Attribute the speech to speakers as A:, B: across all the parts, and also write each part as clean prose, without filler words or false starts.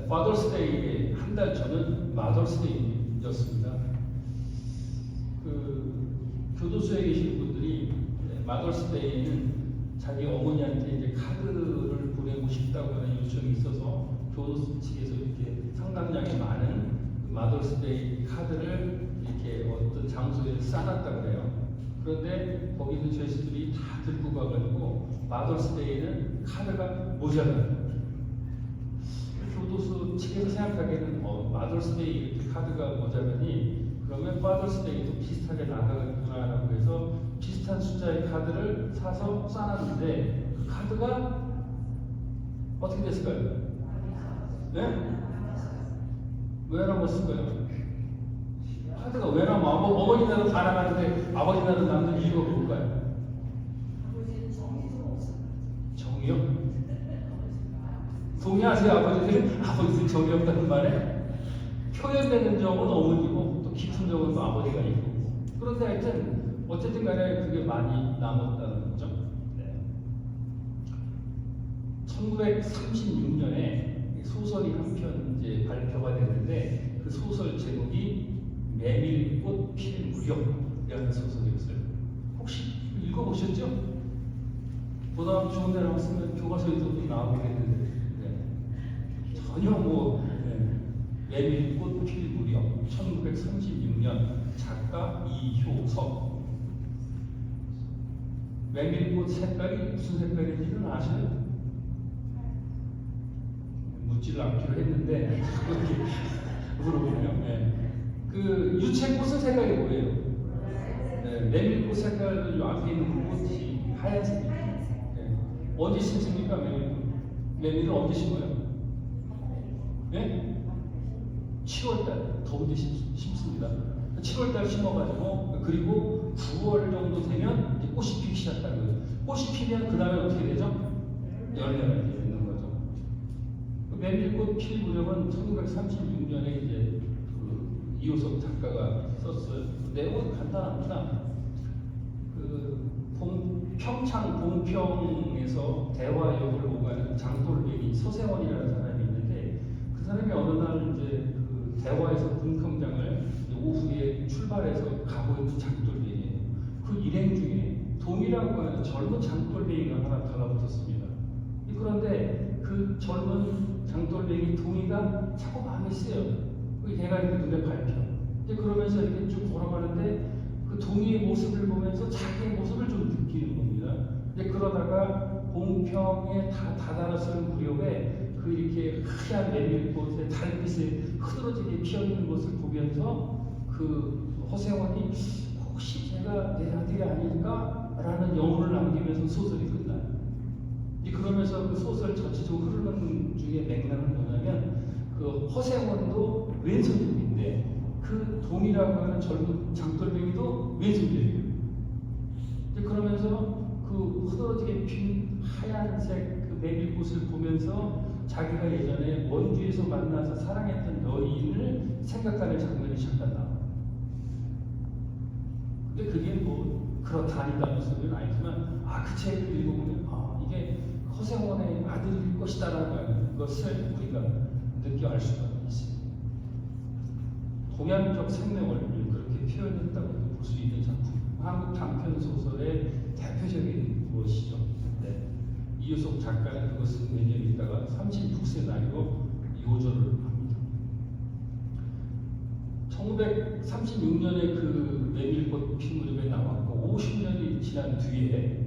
A: 파더스데이의 한 달 전은 마더스데이였습니다. 교도소에 계신 분들이 마더스데이는 자기 어머니한테 이제 카드를 보내고 싶다고 하는 요청이 있어서 교도소 측에서 이렇게 상당량의 많은 마더스데이 카드를 이렇게 어떤 장소에 쌓아놨다고 그래요. 그런데 거기는 죄수들이 다 들고 가가지고 마더스데이는 카드가 모자라요. 교도소 측에서 생각하기에는 마더스데이 이렇게 카드가 모자라니 그러면 파더스데이도 비슷하게 나가겠구나라고 해서 비슷한 숫자의 카드를 사서 쌓았는데 그 카드가 어떻게 됐을까요? 네? 왜 남았을까요? 카드가 왜 남아? 어머니 나도 다 나갔는데 아버지 나도 남는 이유가 뭘까요? 정이요? 동의하세요, 아버지들? 아버지들 정이 없다는 말에 표현되는 점은 어머니고 또 깊은 점은 또 아버지가 있고. 그런데 하여튼 어쨌든 간에 그게 많이 남았다는 거죠. 네. 1936년에 소설이 한 편 이제 발표가 됐는데 그 소설 제목이 메밀꽃 필 무렵이라는 소설이었어요. 혹시 읽어보셨죠? 보다 좋은 데 나왔으면 교과서에도 나오겠는데 전혀 메밀꽃 필 무렵 1936년 작가 이효석. 메밀꽃 색깔이 무슨 색깔인지는 아세요? 묻지를 않기로 했는데 이렇게 물어보네요. 네. 그 유채꽃은 색깔이 뭐예요? 네, 메밀꽃 색깔은 앞에 있는 꽃이 하얀색이에요. 네. 언제 심습니까? 메밀은 언제 심어요? 네? 7월달 더운데 심습니다. 7월달 심어가지고 그리고 9월 정도 되면 이제 꽃이 피기 시작하는 거예요. 꽃이 피면 그 다음에 어떻게 되죠? 열매가 되는 거죠. 메밀꽃 필 무렵은 1936년에 이제 이효석 작가가 썼어요. 내용은 간단합니다. 평창 봉평에서 대화역을 오가는 장돌뱅이 서세원이라는 사람이 있는데 그 사람이 어느 날 이제 그 대화에서 bun평장을 오후에 출발해서 가고 있는 장돌뱅이에요. 그 일행 중에 동이라고 하는 젊은 장돌뱅이가 하나 달라붙었습니다. 그런데 그 젊은 장돌뱅이 동이가 자꾸 마음에 쓰여요. 걔가 이렇게 눈에 밟혀. 그러면서 이렇게 쭉 걸어가는데 그 동이의 모습을 보면서 자기의 모습을 좀 느끼는 겁니다. 그러다가 봉평에 다 다다랐을 무렵에 그 이렇게 하얀 메밀꽃에 달빛에 흐드러지게 피어있는 것을 보면서 그 허세원이 혹시 제가 내 아들이 아닐까라는 영혼을 남기면서 소설이 끝나요. 그러면서 그 소설 전체적으로 흐르는 중에 맥락은 뭐냐면 그 허세원도 왼손잡이인데 그 동이라고 하는 젊은 장돌뱅이도 왼손잡이에요. 그러면서 그 흐드러지게 핀 하얀색 그 메밀꽃을 보면서 자기가 예전에 원주에서 만나서 사랑했던 여인을 생각하는 장면이 잠깐 나와요. 근데 그게 뭐 그렇다 아니다는 소리는 아니지만 그 책을 읽어보면 이게 허세원의 아들일 것이다라는 것을 우리가 느껴 알 수가 있습니다. 동양적 생명을 그렇게 표현했다고 볼 수 있는 작품. 한국 단편 소설의 대표적인 것이죠. 네. 이효석 작가는 그것을 몇 년 있다가 36세 나이로 요절을 합니다. 1936년에 그 메밀꽃 핀 무렵에 나왔고 50년이 지난 뒤에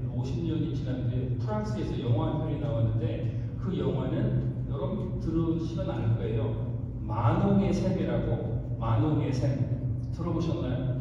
A: 프랑스에서 영화 한 편이 나왔는데 그 영화는 여러분 들으시면 알 거예요. 만홍의 샘이라고. 만홍의 샘 들어보셨나요?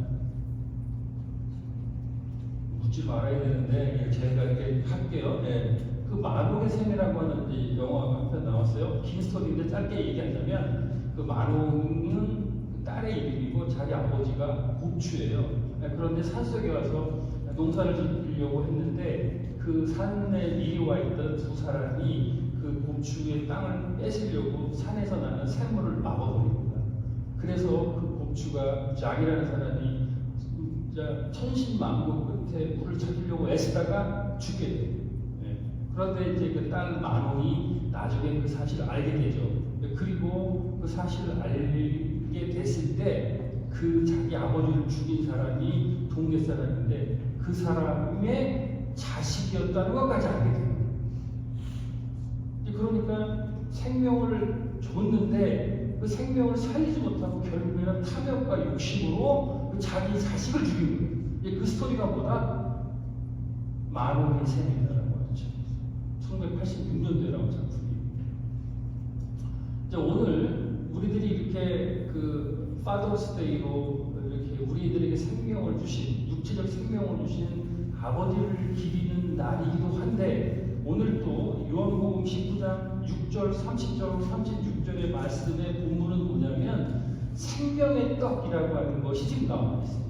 A: 묻지 말아야 되는데 제가 이렇게 할게요. 네. 그 만홍의 샘이라고 하는 이 영화 한 편 나왔어요. 긴 스토리인데 짧게 얘기하자면 그 만홍은 그 딸의 이름이고 자기 아버지가 곱추예요. 그런데 산속에 와서 농사를 짓려고 했는데 그 산에 미리 와 있던 두 사람이 그 곱추의 땅을 뺏으려고 산에서 나는 샘물을 막아버립니다. 그래서 그 곱추가 장이라는 사람이 진짜 천신만고 끝에 물을 찾으려고 애쓰다가 죽게 돼요. 그런데 이제 그 딸 만홍이 나중에 그 사실을 알게 되죠. 그리고 그 사실을 알게 됐을 때 그 자기 아버지를 죽인 사람이 동네 사람인데 그 사람의 자식이었다는 것까지 알게 됩니다. 그러니까 생명을 줬는데 그 생명을 살리지 못하고 결국에는 탐욕과 욕심으로 그 자기 자식을 죽인 거예요. 그 스토리가 뭐다? 만원의 셈이다라고 하죠. 1986년도라고 작품이에요. 오늘 우리들이 이렇게 그 파더스데이로 이렇게 우리들에게 생명을 주신, 육체적 생명을 주신 아버지를 기리는 날이기도 한데, 오늘 또 요한복음 19장 6절, 30절, 36절의 말씀의 본문은 뭐냐면 생명의 떡이라고 하는 것이 지금 나와 있어요.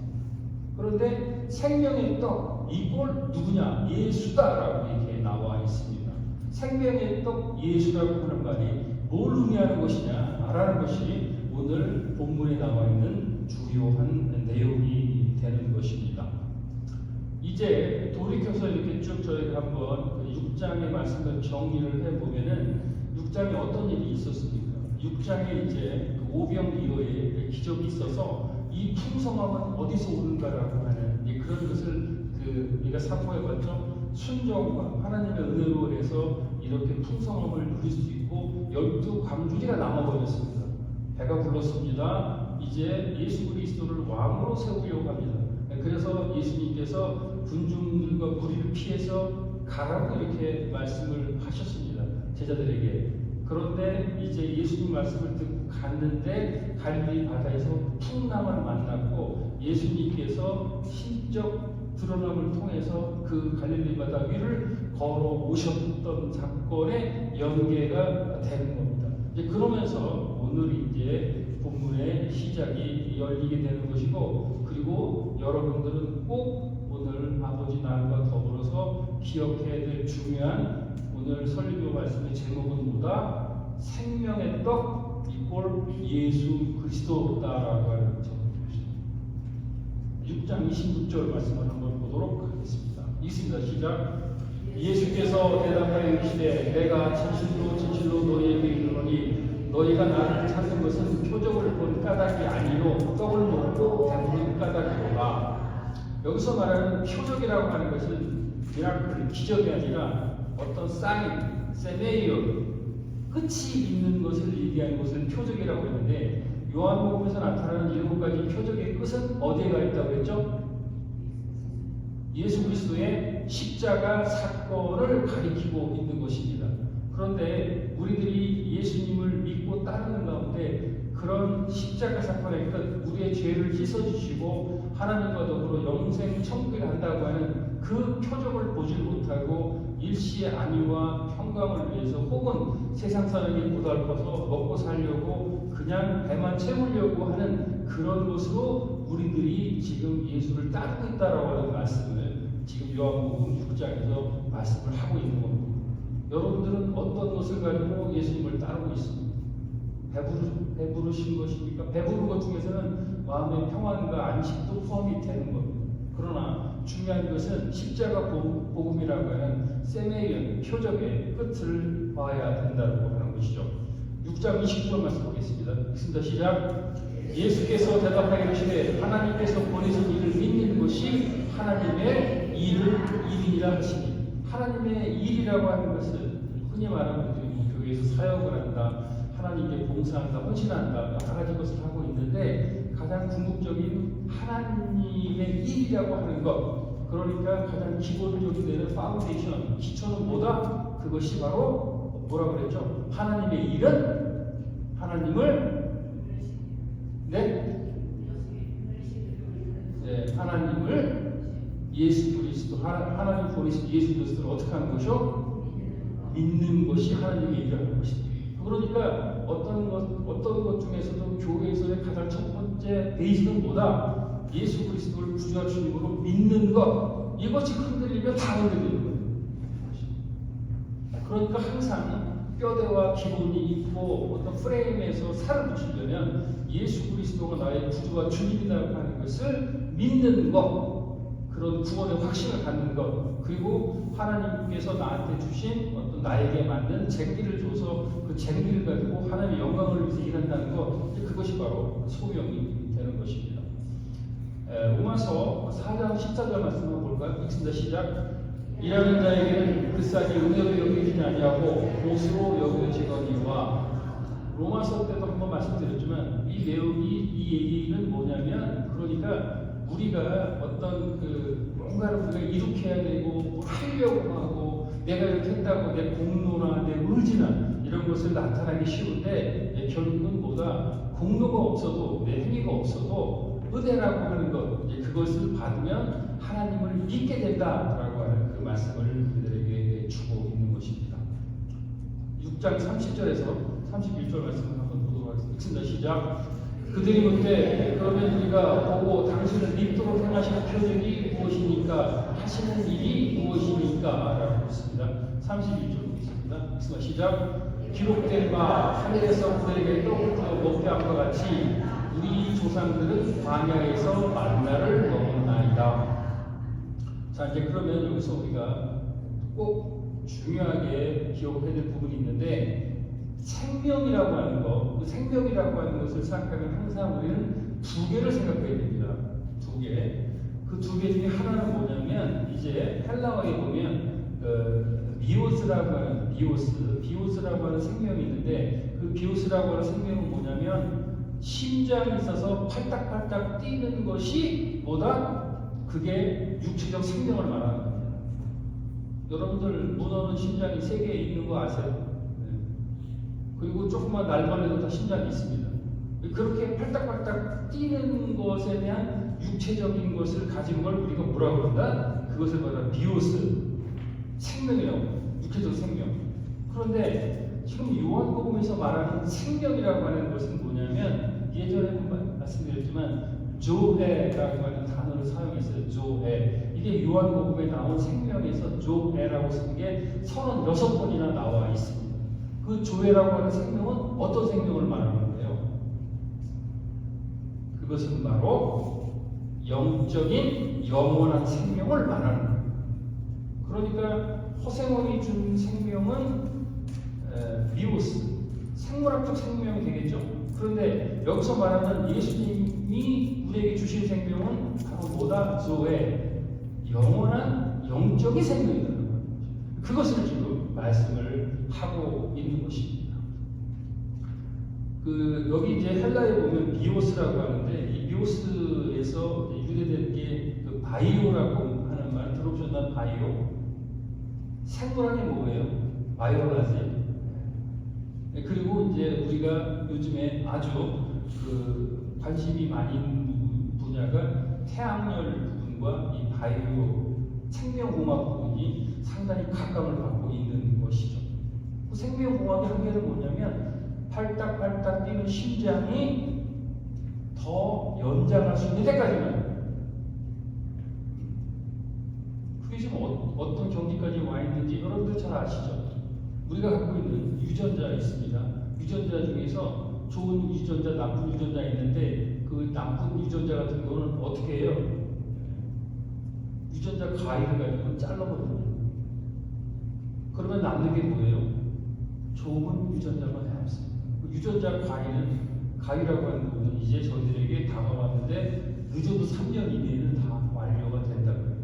A: 그런데 생명의 떡 이꼴 누구냐? 예수다라고 이렇게 나와 있습니다. 생명의 떡 예수라고 하는 말이 뭘 의미하는 것이냐 말하는 것이 오늘 본문에 나와 있는 주요한 내용이 되는 것입니다. 이제 돌이켜서 이렇게 쭉 저희가 한번 6장의 말씀을 정리를 해보면은 6장에 어떤 일이 있었습니까? 6장에 이제 그 오병이어의 기적이 있어서 이 풍성함은 어디서 오는가라고 하는 그런 것을 우리가 사모해봤죠. 순종과 하나님의 은혜로 해서 이렇게 풍성함을 누릴 수 있고 12광주리가 남아버렸습니다. 배가 불렀습니다. 이제 예수 그리스도를 왕으로 세우려고 합니다. 그래서 예수님께서 군중들과 무리를 피해서 가라고 이렇게 말씀을 하셨습니다. 제자들에게. 그런데 이제 예수님 말씀을 듣고 갔는데 갈릴리 바다에서 풍랑을 만났고 예수님께서 신적 드러남을 통해서 그 갈릴리 바다 위를 걸어 오셨던 사건의 연계가 되는 겁니다. 이제 그러면서 오늘 이제 본문의 시작이 열리게 되는 것이고, 그리고 여러분들은 꼭 오늘 아버지 날과 더불어서 기억해야 될 중요한 오늘 설교 말씀의 제목은 뭐다? 생명의 떡 이꼴 예수 그리스도다라고 하는 제목입니다. 6장 26절 말씀을 한번 보도록 하겠습니다. 읽습니다. 시작. 예수께서 대답하여 이르시되 내가 진실로 진실로 너희에게 이르노니 너희가 나를 찾는 것은 표적을 본 까닭이 아니요 떡을 먹고 배부른 까닭이로다. 여기서 말하는 표적이라고 하는 것은 미라클, 기적이 아니라 어떤 사인, 세메이어, 끝이 있는 것을 얘기하는 것을 표적이라고 했는데, 요한복음에서 나타나는 7가지 표적의 끝은 어디에 가 있다고 했죠? 예수 그리스도의 십자가 사건을 가리키고 있는 것입니다. 그런데 우리들이 예수님을 믿고 따르는 가운데 그런 십자가 사건의 끝, 우리의 죄를 씻어주시고 하나님과 더불어 영생 천국에 간다고 하는 그 표적을 보질 못하고 일시의 안위와 평강을 위해서 혹은 세상 사람이 고달퍼서 먹고 살려고 그냥 배만 채우려고 하는 그런 것으로 우리들이 지금 예수를 따르고 있다라고 하는 말씀을 지금 요한복음 6장에서 말씀을 하고 있는 겁니다. 여러분들은 어떤 것을 가지고 예수님을 따르고 있습니까? 배부르신 것입니까? 배부른 것 중에서는 마음의 평안과 안식도 포함이 되는 겁니다. 그러나 중요한 것은 십자가 복음이라고 하는 세메이언 표적의 끝을 봐야 된다고 하는 것이죠. 6장 20절 말씀 보겠습니다. 읽습니다. 시작. 예수께서 대답하여 이르시되 하나님께서 보내신 이를 믿는 것이 하나님의 일이라 하시니, 하나님의 일이라고 하는 것은 흔히 말하는 우리들이 교회에서 사역을 한다, 하나님께 봉사한다, 헌신한다, 여러 가지 것을 하고 있는데 가장 궁극적인 하나님의 일이라고 하는 것, 그러니까 가장 기본적이 되는 파운데이션, 기초는 뭐다? 그것이 바로 뭐라고 그랬죠? 하나님의 일은 하나님을 하나님을 예수 그리스도, 하나님 보내신 예수 그리스도를 어떻게 하는 것이요? 믿는 것이 하나님의 일이라는 것입니다. 그러니까 어떤 것 중에서도 교회에서의 가장 첫 번째 베이스는 뭐다? 예수 그리스도를 구주와 주님으로 믿는 것. 이것이 흔들리면 다 흔들리는 거예요. 그러니까 항상 뼈대와 기본이 있고 어떤 프레임에서 살을 붙이려면 예수 그리스도가 나의 구주와 주님이라고 하는 것을 믿는 것, 그런 구원의 확신을 갖는 것, 그리고 하나님께서 나한테 주신 어떤 나에게 맞는 쟁기를 줘서 그 쟁기를 가지고 하나님의 영광을 위해서 일한다는 소명이 되는 것입니다. 로마서 4장 14절 말씀 한번 볼까요? 읽습니다. 시작. 일하는 자에게는 그 쌀이 은혜로 여기지 아니하고 보수로 여겨지거니와. 로마서 때도 한번 말씀드렸지만 이 내용이, 이 얘기는 뭐냐면, 그러니까 우리가 어떤 뭔가를 우리가 이룩해야 되고 뭘 하려고 하고 내가 이렇게 했다고 내 공로나 내 의지나 이런 것을 나타나기 쉬운데, 결국은 뭐다, 공로가 없어도 내 행위가 없어도 은혜라고 하는 것, 그것을 받으면 하나님을 믿게 된다라고 하는 그 말씀을 그들에게 주고 있는 것입니다. 6장 30절에서 31절 말씀을 한번 보도록 하겠습니다. 시작. 그들이 묻되 그러면 우리가 보고 당신을 믿도록 행하시는 표적이 무엇이니까, 하시는 일이 무엇이니까 라고 했습니다. 31절 보겠습니다. 시작. 기록된 바 하늘에서 그들에게 떡을 주어 먹게 함과 같이 우리 조상들은 광야에서 만나를 먹었나이다. 자, 이제 그러면 여기서 우리가 꼭 중요하게 기억해야 될 부분이 있는데, 생명이라고 하는 것, 그 생명이라고 하는 것을 생각하면 항상 우리는 두 개를 생각해야 됩니다. 두 개. 그 두 개 중에 하나는 뭐냐면, 이제 헬라어에 보면 비오스라고 하는 비오스라고 하는 생명이 있는데, 그 비오스라고 하는 생명은 뭐냐면 심장이 있어서 팔딱팔딱 뛰는 것이 뭐다? 그게 육체적 생명을 말하는 겁니다. 여러분들 문어는 심장이 3개 있는 거 아세요? 그리고 조금만 날만 해도 다 심장이 있습니다. 그렇게 팔딱팔딱 뛰는 것에 대한 육체적인 것을 가진 걸 우리가 뭐라고 그런다? 그것을 말하는 비오스, 생명이라고 합니다. 육체적 생명. 그런데 지금 요한복음에서 말하는 생명이라고 하는 것은 뭐냐면, 예전에 한번 말씀드렸지만 조에라고 하는 단어를 사용했어요. 조에. 이게 요한복음에 나온 생명에서 조에라고 쓴 게 36번이나 나와 있습니다. 그 조에라고 하는 생명은 어떤 생명을 말하는 거예요? 그것은 바로 영적인 영원한 생명을 말하는 거예요. 그러니까 허생원이 준 생명은 비오스, 생물학적 생명이 되겠죠. 그런데 여기서 말하는 예수님이 우리에게 주신 생명은 바로 뭐다? 조에, 영원한 영적인 생명이라는 거예요. 그것을 지금 말씀을 하고 있는 것입니다. 여기 이제 헬라에 보면 비오스라고 하는데, 이 비오스에서 유래된 게 그 바이오라고 하는 말 들어보셨나요? 바이오? 생물학이 뭐예요? 바이올라지. 그리고 이제 우리가 요즘에 아주 관심이 많이 있는 분야가 태양열 부분과 이 바이오 생명공학 부분이 상당히 각광을 받고 있는 것이죠. 그 생명공학의 한계는 뭐냐면, 팔딱팔딱 뛰는 심장이 더 연장할 수 있는 데까지만. 그게 지금 어떤 경지까지 와 있는지 여러분들 잘 아시죠? 우리가 갖고 있는 유전자 있습니다. 유전자 중에서 좋은 유전자, 나쁜 유전자 있는데, 그 나쁜 유전자 같은 경우는 어떻게 해요? 유전자 가위를 가지고 잘라버립니다. 그러면 남는 게 뭐예요? 좋은 유전자만 남습니다. 그 유전자 가위라고 하는 부분은 이제 저희들에게 다가왔는데, 늦어도 3년 이내에는 다 완료가 된다고요.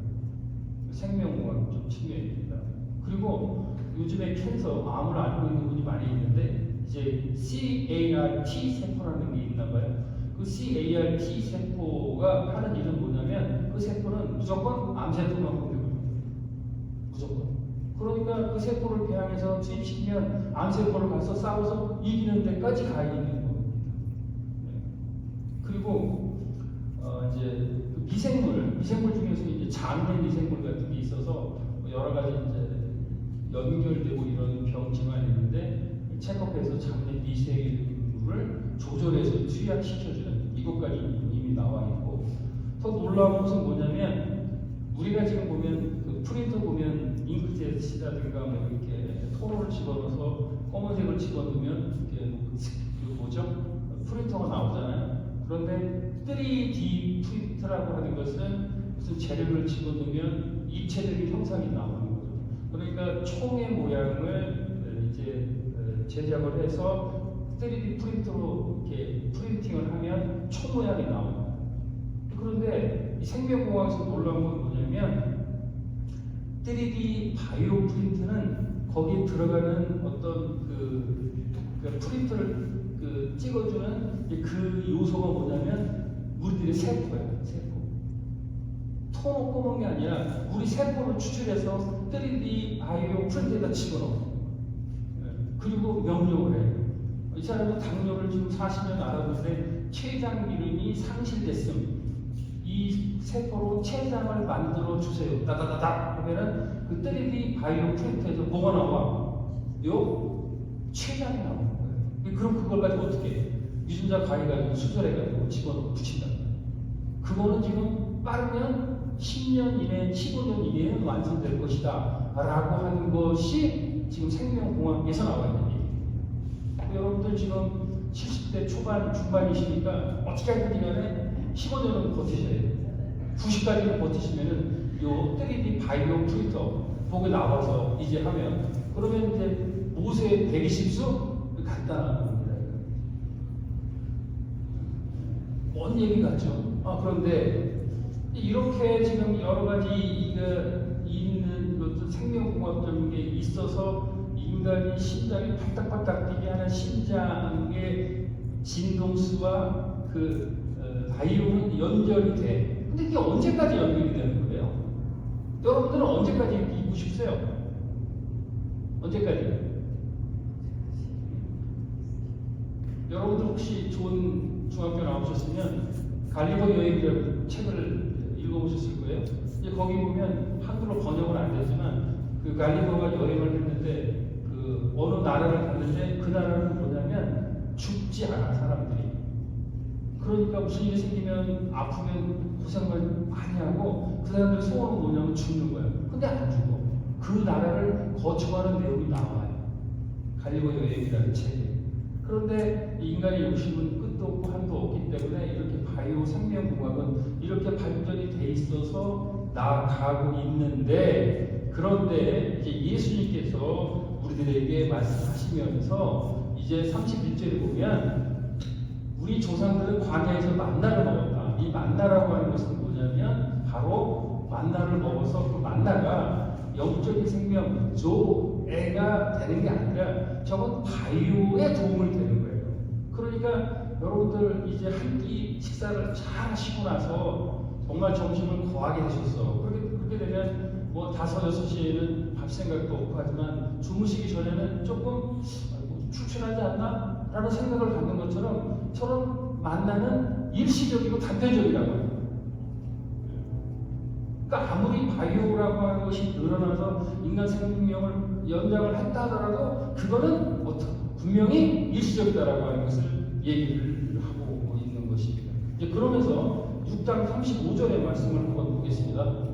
A: 생명공학적 측면입니다. 그리고 요즘에 캔서, 암을 앓고 있는 분이 많이 있는데, 이제 CAR-T 세포라는 게 있나 봐요. 그 CAR-T 세포가 하는 일은 뭐냐면, 그 세포는 무조건 암세포만 공격합니다. 무조건. 그러니까 그 세포를 배양해서 투입시키면 암세포를 가서 싸워서 이기는 데까지 가 있는 겁니다. 그리고 이제 미생물 중에서 이제 장내 미생물 같은 게 있어서 여러 가지 이제 연결되고 이런 병 질환이 있는데, 체크업해서 장내 미생물을 조절해서 투약시켜주는 이것까지 이미 나와 있고, 더 놀라운 것은 뭐냐면, 우리가 지금 보면 프린터 보면 잉크젯이라든가 뭐 이렇게 토너를 집어넣어서 검은색을 집어넣으면 이렇게 뭐죠? 프린터가 나오잖아요. 그런데 3D 프린터라고 하는 것은 무슨 재료를 집어넣으면 입체적인 형상이 나오는 거죠. 그러니까 총의 모양을 이제 제작을 해서 3D 프린터로 이렇게 프린팅을 하면 손 모양이 나와요. 그런데 이 생명공학에서 놀라운 건 뭐냐면 3D 바이오 프린트는 거기에 들어가는 어떤 그 프린트를 찍어주는 그 요소가 뭐냐면 우리들의 세포야, 세포. 톤 꼬는 게 아니라 우리 세포를 추출해서 3D 바이오 프린트에다 집어넣어. 그리고 명령을 해. 이 사람은 당뇨를 지금 40년 알아보는데 췌장 기능이 상실됐음. 이 세포로 췌장을 만들어 주세요. 따다다닥 하면은 그 3D 바이오 프린터에서 뭐가 나와? 요 췌장이 나오는 거예요. 그럼 그걸 가지고 어떻게 해? 유전자 가해가지고 수술해가지고 집어넣고 붙인다. 그거는 지금 빠르면 10년 이내, 15년 이내에 완성될 것이다. 라고 하는 것이 지금 생명공학에서 나와 있는 얘기예요. 여러분들 지금 70대 초반, 중반이시니까 어떻게 하든 간에 15년은 버티셔야 돼요. 90까지는 버티시면은 요 3D 바이오 프린터 보고 나와서 이제 하면 그러면 이제 모세의 120수 간단한 겁니다. 먼 얘기 같죠? 그런데 이렇게 지금 여러 가지 있는 어떤 생명공학적인 게 있어서 인간이 심장이 팔딱팔딱 뛰게 하는 심장의 진동수와 바이오는 연결이 돼. 근데 이게 언제까지 연결이 되는 거예요? 여러분들은 언제까지 잊고 싶으세요? 언제까지? 여러분들 혹시 좋은 중학교 나오셨으면 갈리버 여행이라는 책을 읽어보셨을 거예요. 이제 거기 보면 한글로 번역은 안 되지만 그 갈리버가 여행을 했는데 어느 나라를 갔는데 그 나라는 뭐냐면 죽지 않아 사람들이. 그러니까 무슨 일이 생기면 아프면 고생을 많이 하고 그 사람들 소원은 뭐냐면 죽는 거예요. 근데 안 죽어. 그 나라를 거쳐가는 내용이 나와요. 갈리버 여행이라는 책에. 그런데 인간의 욕심은 끝도 없고 한도 없기 때문에 이렇게 바이오 생명공학은 이렇게 발전이 돼 있어서 나아가고 있는데 그런데 이제 예수님께서 우리들에게 말씀하시면서 이제 31절에 보면 우리 조상들은 광야에서 만나를 먹었다. 이 만나라고 하는 것은 뭐냐면 바로 만나를 먹어서 그 만나가 영적인 생명, 조애가 되는 게 아니라 저건 바이오에 도움을 되는 거예요. 그러니까 여러분들 이제 한 끼 식사를 잘 하시고 나서 정말 점심을 거하게 하셨어. 그렇게 되면 뭐 5, 6시에는 밥 생각도 없고 하지만 주무시기 전에는 조금 출출하지 않나? 라는 생각을 갖는 것처럼 저런 만나는 일시적이고 단편적이라고 해요. 그러니까 아무리 바이오라고 하는 것이 늘어나서 인간 생명을 연장을 했다 하더라도 그거는 분명히 일시적이다라고 하는 것을 얘기를 하고 있는 것입니다. 이제 그러면서 6장 35절의 말씀을 한번 보겠습니다.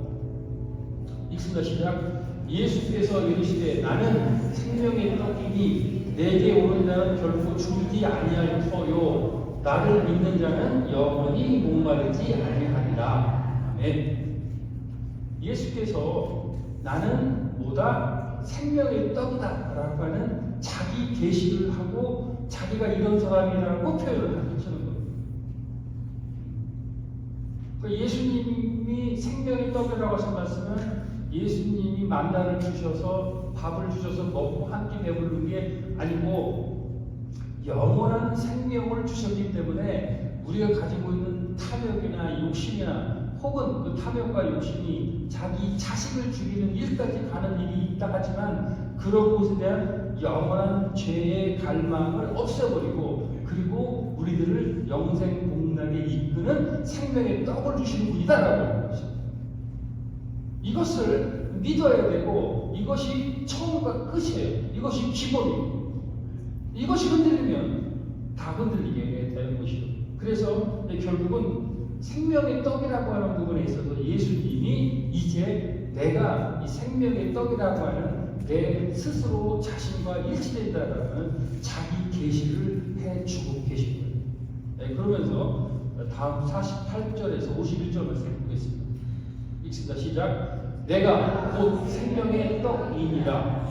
A: 읽습니다. 시작. 예수께서 이르시되 나는 생명의 떡이니 내게 오는 자는 결코 죽지 아니할 터요 나를 믿는 자는 영원히 목마르지 아니하리라. 아멘. 예수께서 나는 뭐다? 생명의 떡이다 라고 하는 자기 계시를 하고 자기가 이런 사람이라고 표현을 하시는 거예요. 그러니까 예수님이 생명의 떡이라고 하신 말씀은 예수님이 만나를 주셔서 밥을 주셔서 먹고 한 끼 배부르는 게 아니고 영원한 생명을 주셨기 때문에 우리가 가지고 있는 탐욕이나 욕심이나 혹은 그 탐욕과 욕심이 자기 자식을 죽이는 일까지 가는 일이 있다 하지만 그런 것에 대한 영원한 죄의 갈망을 없애버리고 그리고 우리들을 영생 복락에 이끄는 생명의 떡을 주시는 분이다라고 하는 것입니다. 이것을 믿어야 되고 이것이 처음과 끝이에요. 이것이 기본이에요. 이것이 흔들리면 다 흔들리게 되는 것이죠. 그래서 결국은 생명의 떡이라고 하는 부분에 있어서 예수님이 이제 내가 이 생명의 떡이라고 하는 내 스스로 자신과 일치된다라는 자기 계시를 해주고 계신 거예요. 네, 그러면서 다음 48절에서 51절 말씀 보겠습니다. 읽습니다. 시작. 내가 곧 생명의 떡이니라.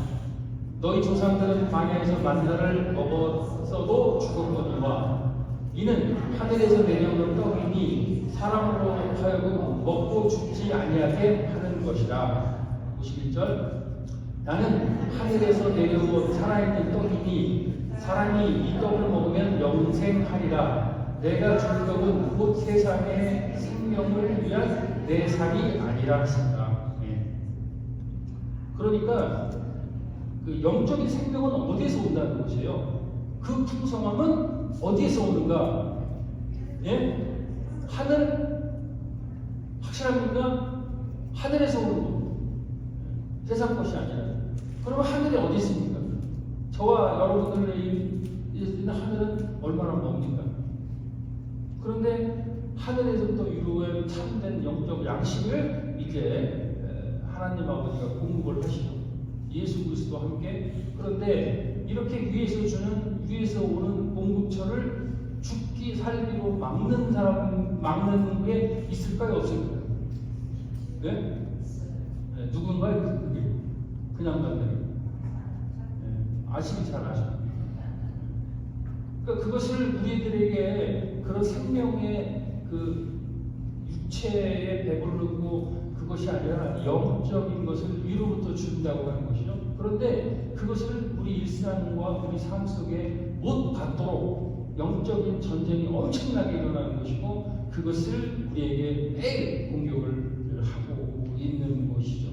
A: 너희 조상들은 광야에서 만나를 먹었어도 죽었거니와 이는 이는 하늘에서 내려오는 떡이니 사람으로 하여금 먹고 죽지 아니하게 하는 것이라. 51절 나는 하늘에서 내려온 살아있는 떡이니 사람이 이 떡을 먹으면 영생하리라. 내가 줄 떡은 곧 세상의 생명을 위한 내 살이 아니라 하신다. 그러니까 그 영적인 생명은 어디에서 온다는 것이에요. 그 풍성함은 어디에서 오는가? 하늘 확실합니까? 하늘에서 오는 것. 세상 것이 아니라. 그러면 하늘이 어디 있습니까? 저와 여러분들의 있는 하늘은 얼마나 멉니까? 그런데 하늘에서부터 이루어진 참된 영적 양식을 이제 하나님 아버지가 공급을 하시고 예수 그리스도와 함께. 그런데 이렇게 위에서 오는 공급처를 죽기 살기로 막는 게 있을까요, 없을까요? 네? 누군가요? 그게 그냥 간다는. 아시기 잘 아시죠? 그러니까 그것을 우리들에게 그런 생명의 그 육체에 배부르고 그것이 아니라 영적인 것을 위로부터 준다고 하는 것이죠. 그런데 그것을 우리 일상과 우리 삶 속에 못 받도록 영적인 전쟁이 엄청나게 일어나는 것이고 그것을 우리에게 매일 공격을 하고 있는 것이죠.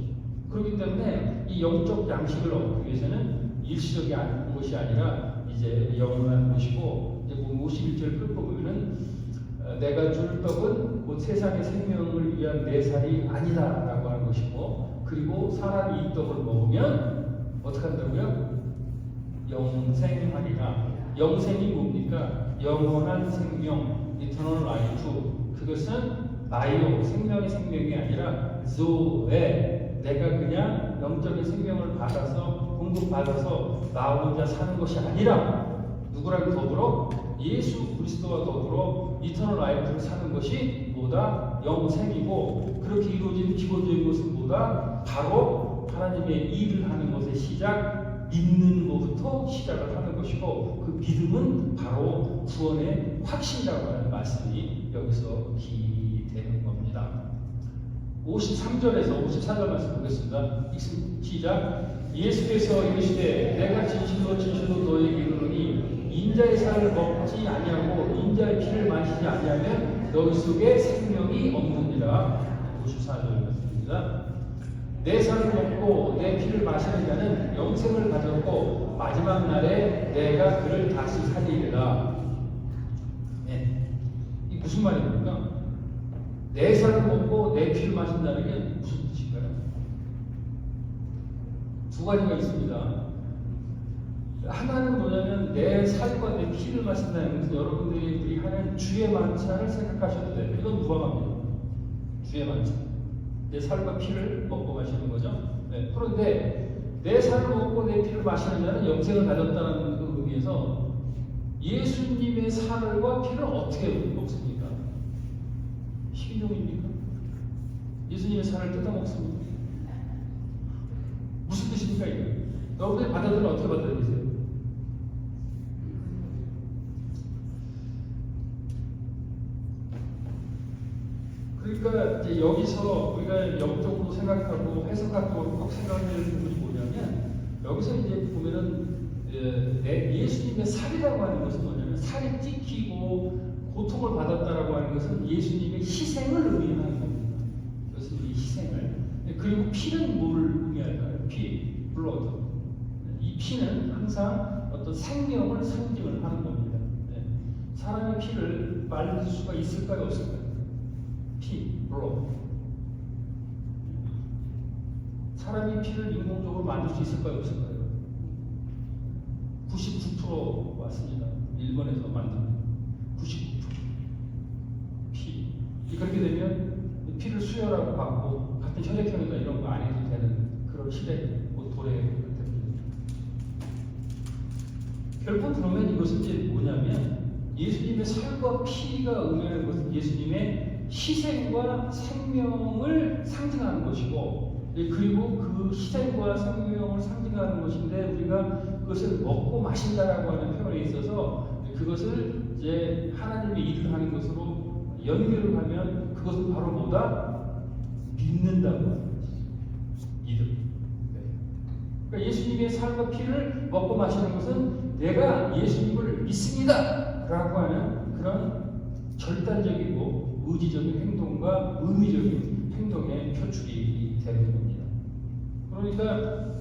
A: 그렇기 때문에 이 영적 양식을 얻기 위해서는 일시적인 것이 아니라 이제 영원한 것이고, 이제 51절 끝부분은 내가 줄 떡은 곧 세상의 생명을 위한 내 살이 아니다라고 하는 것이고, 그리고 사람이 이 떡을 먹으면 어떻게 한다고요? 영생하리라. 영생이 뭡니까? 영원한 생명, eternal life. 그것은 바이오, 생명의 생명이 아니라 조에, 내가 그냥 영적인 생명을 받아서 공급받아서 나 혼자 사는 것이 아니라 누구랑 더불어 예수 그리스도와 더불어 이터널 라이프를 사는 것이 뭐다? 영생이고, 그렇게 이루어진 기본적인 것은 뭐다? 바로 하나님의 일을 하는 것의 시작, 믿는 것부터 시작을 하는 것이고, 그 믿음은 바로 구원의 확신이라고 하는 말씀이 여기서 기되는 겁니다. 53절에서 54절 말씀 보겠습니다. 시작. 예수께서 이르시되 내가 진실로 진실로 너희에게 이르노니 인자의 살을 먹지 아니하고 인자의 피를 마시지 아니하면 너희 속에 생명이 없느니라. 54절 말씀입니다. 내 살을 먹고 내 피를 마시는 자는 영생을 가졌고 마지막 날에 내가 그를 다시 살리리라. 이 무슨 말입니까? 내 살을 먹고 내 피를 마신다는 게 무슨 뜻인가요? 두 가지가 있습니다. 하나는 뭐냐면 내 살과 내 피를 마신다는 것은 여러분들이 하는 주의 만찬을 생각하셔도 돼요. 이건 무방합니다. 주의 만찬. 내 살과 피를 먹고 마시는 거죠. 네. 그런데 내 살을 먹고 내 피를 마시는 자는 영생을 가졌다는 그 의미에서 예수님의 살과 피를 어떻게 먹습니까? 식인종입니까? 예수님의 살을 뜯어 먹습니까? 무슨 뜻입니까 이거? 여러분들이 받아들이면 어떻게 받아들이세요? 그러니까 이제 여기서 우리가 영적으로 생각하고 해석하고 꼭 생각해야 되는 부분이 뭐냐면, 여기서 이제 보면은 예수님의 살이라고 하는 것은 뭐냐면, 살이 찢기고 고통을 받았다라고 하는 것은 예수님의 희생을 의미하는 겁니다. 예수님의 희생을. 그리고 피는 뭘 의미할까요? 피, 블러드. 이 피는 항상 어떤 생명을 상징을 하는 겁니다. 사람의 피를 말릴 수가 있을까요, 없을까요? 피, 블러드. 사람이 피를 인공적으로 만들 수 있을까요, 없을까요? 99% 맞습니다. 일본에서 만든 99%. 그렇게 되면 피를 수혈하고 받고 같은 혈액형이나 이런 거 안 해도 되는 그런 시대, 도래됩니다. 결국 그러면 이것은 이제 뭐냐면, 예수님의 살과 피가 의미하는 것은 예수님의 희생과 생명을 상징하는 것이고, 그리고 그 희생과 생명을 상징하는 것인데, 우리가 그것을 먹고 마신다라고 하는 표현에 있어서 그것을 이제 하나님의 일을 하는 것으로 연결을 하면 그것은 바로 뭐다? 믿는다고 하는 것이죠. 믿음. 네. 그러니까 예수님의 살과 피를 먹고 마시는 것은 내가 예수님을 믿습니다 라고 하는 그런 결단적이고 의지적인 행동과 의미적인 행동의 표출이 되는 겁니다. 그러니까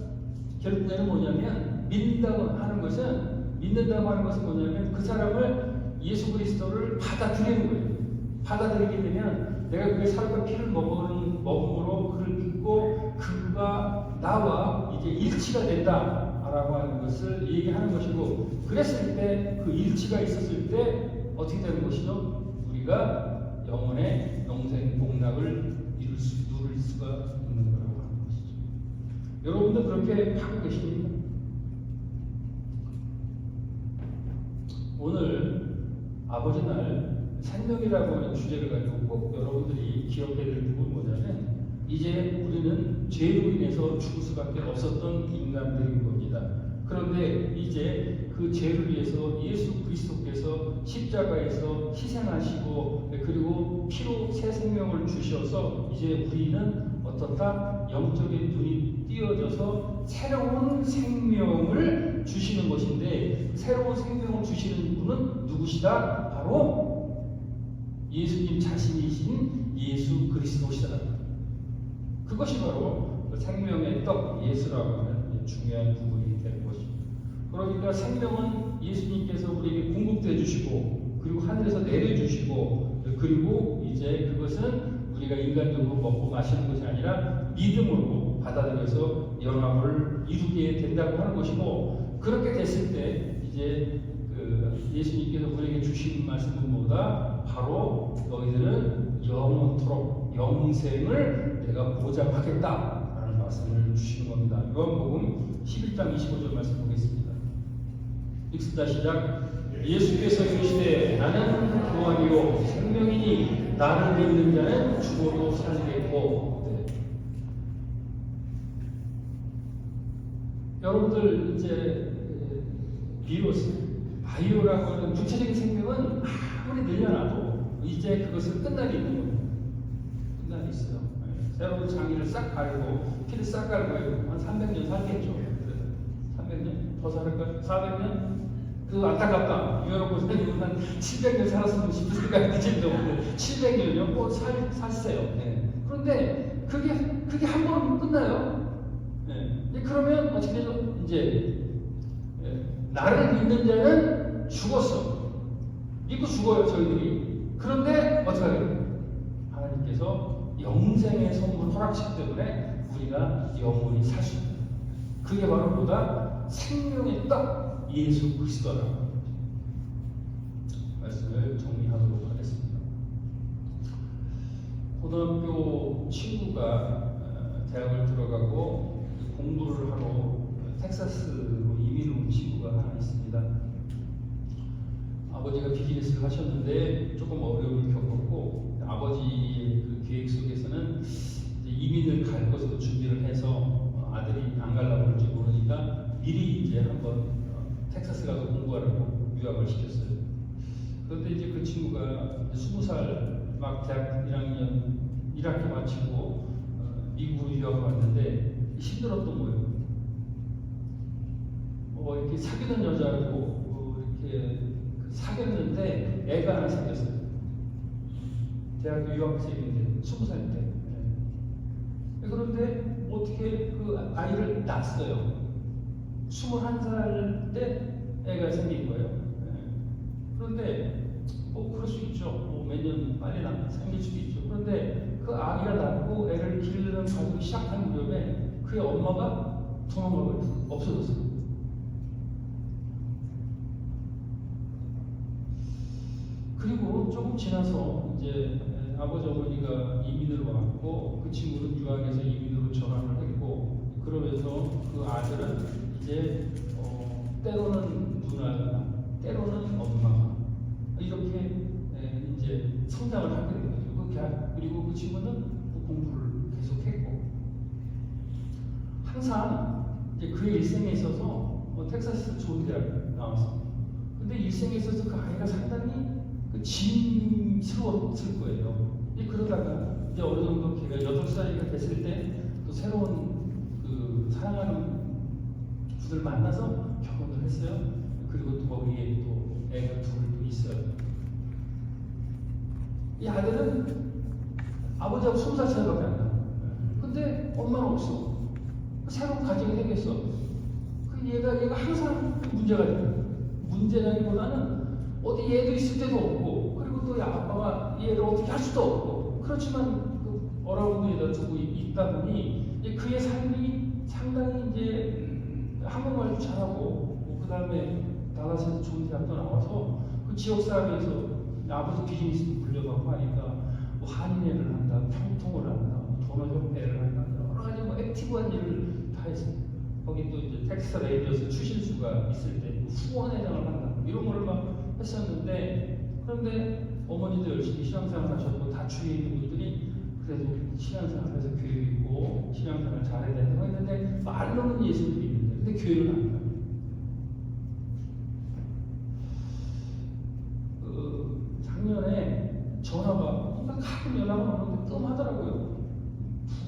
A: 결국에는 뭐냐면 믿는다고 하는 것은 뭐냐면 그 사람을 예수 그리스도를 받아들이는 거예요. 받아들이게 되면 내가 그의 살과 피를 먹음으로 그를 믿고 그가 나와 이제 일치가 된다라고 하는 것을 얘기하는 것이고, 그랬을 때 그 일치가 있었을 때 어떻게 되는 것이죠? 우리가 영혼의 영생 복락을 누릴 수가 있는 거라고 하는 것이죠. 여러분도 그렇게 하고 계십니까? 오늘 아버지 날 생명이라고 하는 주제를 가지고 꼭 여러분들이 기억해야 될 부분은 뭐냐면, 이제 우리는 죄로 인해서 죽을 수밖에 없었던 인간들인 겁니다. 그런데 이제 그 죄를 위해서 예수 그리스도께서 십자가에서 희생하시고 그리고 피로 새 생명을 주셔서 이제 우리는 어떻다? 영적인 눈이 띄어져서 새로운 생명을 주시는 것인데, 새로운 생명을 주시는 분은 누구시다? 바로 예수님 자신이신 예수 그리스도시다. 그것이 바로 생명의 떡 예수라고 하는 중요한 부분이 되는 것입니다. 그러니까 생명은 예수님께서 우리에게 공급해 주시고 그리고 하늘에서 내려주시고, 그리고 이제 그것은 우리가 인간적으로 먹고 마시는 것이 아니라 믿음으로 받아들여서 연합을 이루게 된다고 하는 것이고, 그렇게 됐을 때 이제 예수님께서 우리에게 주신 말씀은 뭐다? 바로 너희들은 영원토록 영생을 내가 보장하겠다라는 말씀을 주시는 겁니다. 요한복음 11장 25절 말씀 보겠습니다. 읽습니다. 시작. 예수께서 이르시되 나는 구원이요 생명이니 나를 믿는 자는 죽어도 살겠고. 네. 여러분들 이제 바이오라고 하는 구체적인 생명은 아무리 늘려놔도 이제 그것은 끝날이 있는 겁니다. 끝날이 있어요. 새로운 장기를 싹 갈고 피를 싹 갈고 한 300년 살겠죠. 300년? 더 살을까? 400년? 그 안타깝다. 유럽 선생님은 한 700년 살았으면 싶은 생각이 드는데 700년이요? 뭐 살세요. 네. 그런데 그게 한 번은 끝나요. 네. 그러면 어떻게 되죠? 이제 나를 믿는 자는 죽었어. 믿고 죽어요, 저희들이. 그런데 어떻게 하겠어요? 하나님께서 영생의 선물을 허락하시기 때문에 우리가 영원히 살 수 있다. 그게 바로 뭐다? 생명의 떡 예수 그리스도라고 말씀을 정리하도록 하겠습니다. 고등학교 친구가 대학을 들어가고 공부를 하러 텍사스로 이민 온 친구가 하나 있습니다. 아버지가 비즈니스를 하셨는데 조금 어려움을 겪었고, 아버지의 그 계획 속에서는 이민을 갈 것으로 준비를 해서 아들이 안 가려고 할지 모르니까 미리 이제 한번 텍사스 가서 공부하라고 유학을 시켰어요. 그런데 이제 그 친구가 20살 막 대학 1학년 1학기 마치고 미국으로 유학을 왔는데 힘들었던 거예요. 이렇게 사귀던 여자하고 이렇게 사귀었는데 애가 하나 생겼어요. 대학교 유학생인데 20살 때. 그런데 어떻게 그 아이를 낳았어요. 21살 때 애가 생긴 거예요. 그런데 그럴 수 있죠. 몇 년 빨리 생길 수도 있죠. 그런데 그 아기가 낳고 애를 기르는 과정을 시작한 무렵에 그의 엄마가 도망가고 없어졌어요. 그리고 조금 지나서 이제 아버지 어머니가 이민으로 왔고 그 친구는 유학에서 이민으로 전환을 했고, 그러면서 그 아들은 이제 때로는 누나가 때로는 엄마가 이렇게 이제 성장을 하게 된 거죠. 그리고 그 친구는 공부를 계속했고, 항상 이제 그의 일생에 있어서 텍사스 좋은 대학 나왔습니다. 근데 일생에 있어서 그 아이가 상당히 그 짐스러웠을 거예요. 그러다가 이제 어느 정도 걔가 8살이가 됐을 때 또 새로운 그 사랑하는 분을 만나서 결혼을 했어요. 그리고 또 거기에 또 애가 둘 또 있어요. 이 아들은 아버지하고 20살 차이밖에 안 나. 근데 엄마는 없어. 새로운 가정이 생겼어. 얘가 항상 문제가 돼요. 문제라기보다는 어디 얘도 있을 때도 없고, 그리고 또 아빠가 얘를 어떻게 할 수도 없고, 그렇지만 그 어라운드에다 두고 있다 보니 그의 삶이 상당히 이제 한국말도 잘하고, 그 다음에 달라스에서 좋은 대학도 나와서 그 지역 사회에서 아버지 비즈니스도 물려받고 하니까 뭐 한인회를 한다, 평통을 한다, 도너협회를 한다, 여러 가지 뭐 액티브한 일을 다 했어요. 거기 또 이제 텍사스 레인저스 추신수가 있을 때 후원회장을 한다, 이런 걸 막 했었는데, 그런데 어머니도 열심히 신앙생활 하셨고, 다 주위에 있는 분들이 그래도 신앙생활에서 교육 있고 신앙생활 잘해야 된다고 했는데, 말로는 예수를 믿는데 근데 교회를 안 가요. 작년에 전화가 가끔 연락은 오는데 뜸하더라고요.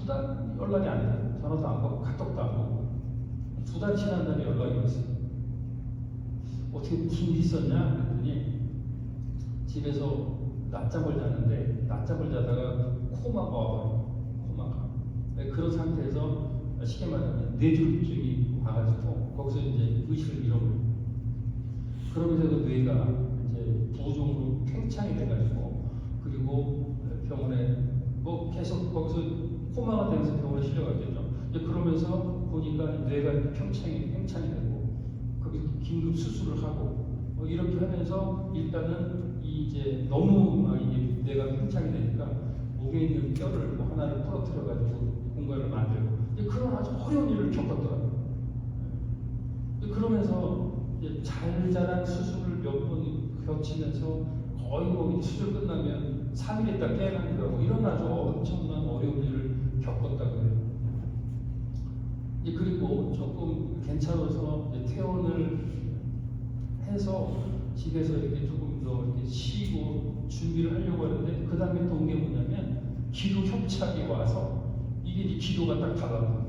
A: 2달 연락이 안 돼요. 전화도 안 받고 카톡도 안 받고 2달 지난 날에 연락이 왔어요. 어떻게 무슨 일이 있었냐 그랬더니 집에서 낮잠을 자는데 낮잠을 자다가 코마가 와버려요. 코마가. 그런 상태에서 쉽게 말하면 뇌졸중이 와가지고 거기서 이제 의식을 잃어버려요. 그러면서 그 뇌가 이제 부종으로 팽창이 돼가지고, 그리고 병원에 뭐 계속 거기서 코마가 되면서 병원에 실려갔겠죠. 이제 그러면서 보니까 뇌가 팽창이 되고, 거기 긴급 수술을 하고, 이렇게 하면서 일단은 이제 너무 막 이게 뇌가 팽창이 되니까 목에 있는 뼈를 뭐 하나를 부러뜨려가지고 공간을 만들고, 그런 아주 어려운 일을 겪었더라고요. 그러면서 이제 잘잘한 수술을 몇 번 거치면서 거의 뭐 수술 끝나면 3일 있다 깨어나더라고. 이런 아주 엄청난 어려운 일을 겪었다고 해요. 그리고 조금 괜찮아서 퇴원을 해서 집에서 이렇게 조금 더 이렇게 쉬고 준비를 하려고 하는데, 그 다음에 또 온 게 뭐냐면 기도 협착이 와서 이게 이제 기도가 딱 다가가요.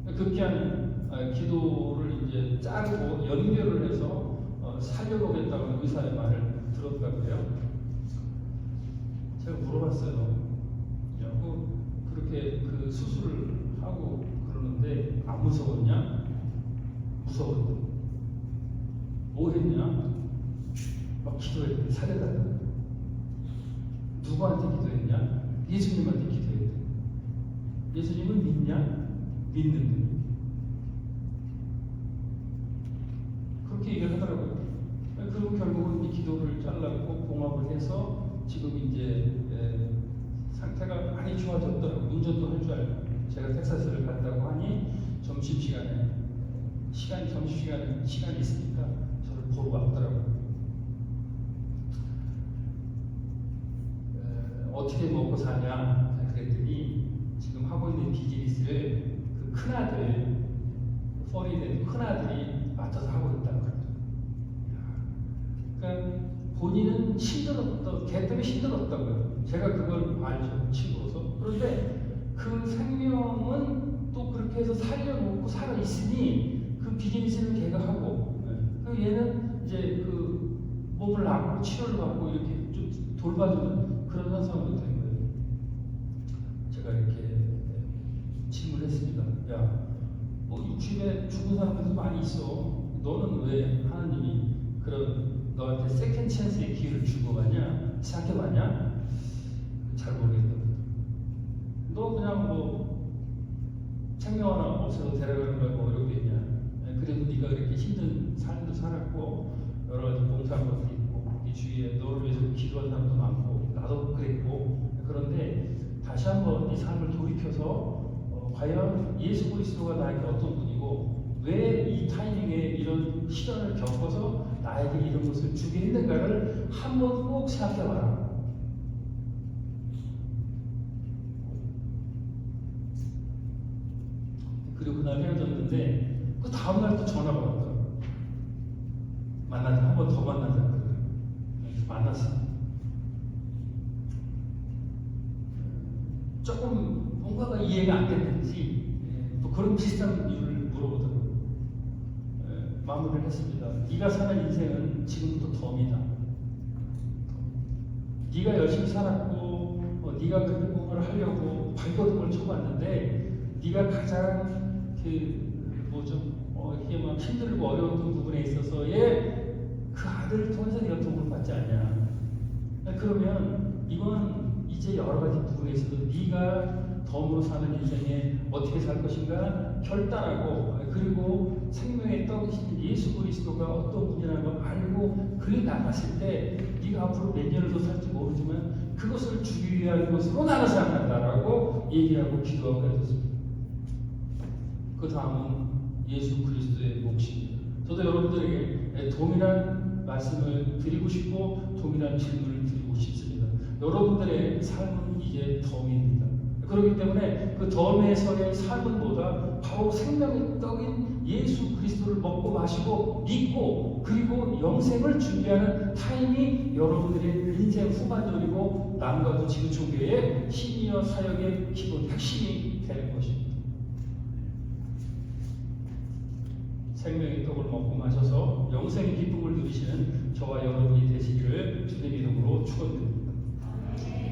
A: 급기야는 기도를 이제 자르고 연결을 해서 살려보겠다고 의사의 말을 들었다고 해요. 제가 물어봤어요. 그렇게 그 수술을 하고 그러는데 안 무서웠냐? 무서웠대. 뭐 했냐? 막 기도했대. 살려달라. 누구한테 기도했냐? 예수님한테 기도했대. 예수님을 믿냐? 믿는데. 그렇게 얘기를 하더라고요. 그리고 결국은 이 기도를 잘라고 봉합을 해서 지금 이제 상태가 많이 좋아졌더라고요. 운전도 할 줄 알고. 제가 텍사스를 갔다고 하니 점심시간에 시간이 있으니까 저를 보러 왔더라고요. 어떻게 먹고 사냐 그랬더니 지금 하고 있는 비즈니스를 그 큰아들, 펄이 된 큰아들이 맡아서 하고 있다고 그러더라고요. 그러니까 본인은 걔 때문에 힘들었다고요. 제가 그걸 알죠, 친구로서. 그런데 그 생명은 또 그렇게 해서 살려놓고 살아있으니 그 비즈니스는 걔가 하고, 얘는 이제 그 몸을 놔고 치료를 받고 이렇게 좀 돌봐주는 그런 현상으로 된 거예요. 제가 이렇게 질문했습니다. 야, 뭐 육신에 죽은 사람들도 많이 있어. 너는 왜 하나님이 그런 너한테 세컨 찬스의 기회를 주고 가냐? 생각해봤냐? 잘 모르겠다. 너 그냥 뭐 생명 하나 없어서 데려가는 걸 뭐 어렵겠냐? 그래도 네가 그렇게 힘든 삶도 살았고 여러 가지 봉사한 것도 있고 이 주위에 너를 위해서 기도한 사람도 많고 나도 그랬고, 그런데 다시 한번 네 삶을 돌이켜서 과연 예수 그리스도가 나에게 어떤 분이고 왜 이 타이밍에 이런 시련을 겪어서 나에게 이런 것을 주게 했는가를 한번 꼭 생각해봐라. 그리고 그날 헤어졌는데 그 다음날 또 전화가 왔더라고요. 만나자, 한 번 더 만나자. 만났어. 조금 뭔가가 이해가 안 됐는지 또 그런 비슷한 이유를 물어보더라고요. 마무리를 했습니다. 네가 사는 인생은 지금부터 덤이다. 네가 열심히 살았고 네가 그렇게 뭔가를 하려고 발버둥을 쳐봤는데 네가 가장 이게 막 힘들고 어려운 부분에 있어서의 그 아들을 통해서 네가 도움을 받지 않냐. 그러면 이건 이제 여러 가지 부분에 있어서 네가 덤으로 사는 인생에 어떻게 살 것인가 결단하고 그리고 생명의 떡이신 예수 그리스도가 어떤 분이라는 걸 알고 그리 나갔을 때 네가 앞으로 몇 년을 더 살지 모르지만 그것을 주기 위한 것으로 나가 생각한다라고 얘기하고 기도하고 해줬습니다. 그 다음은 예수 그리스도의 몫입니다. 저도 여러분들에게 동일한 말씀을 드리고 싶고 동일한 질문을 드리고 싶습니다. 여러분들의 삶은 이제 덤입니다. 그렇기 때문에 그 덤에서의 삶은 뭐다? 바로 생명의 떡인 예수 그리스도를 먹고 마시고 믿고 그리고 영생을 준비하는 타임이 여러분들의 인생 후반전이고 남가도 지구촌교회의 시니어 사역의 기본 핵심이 되는 것입니다. 생명의 떡을 먹고 마셔서 영생의 기쁨을 누리시는 저와 여러분이 되시기를 주님의 이름으로 축원드립니다.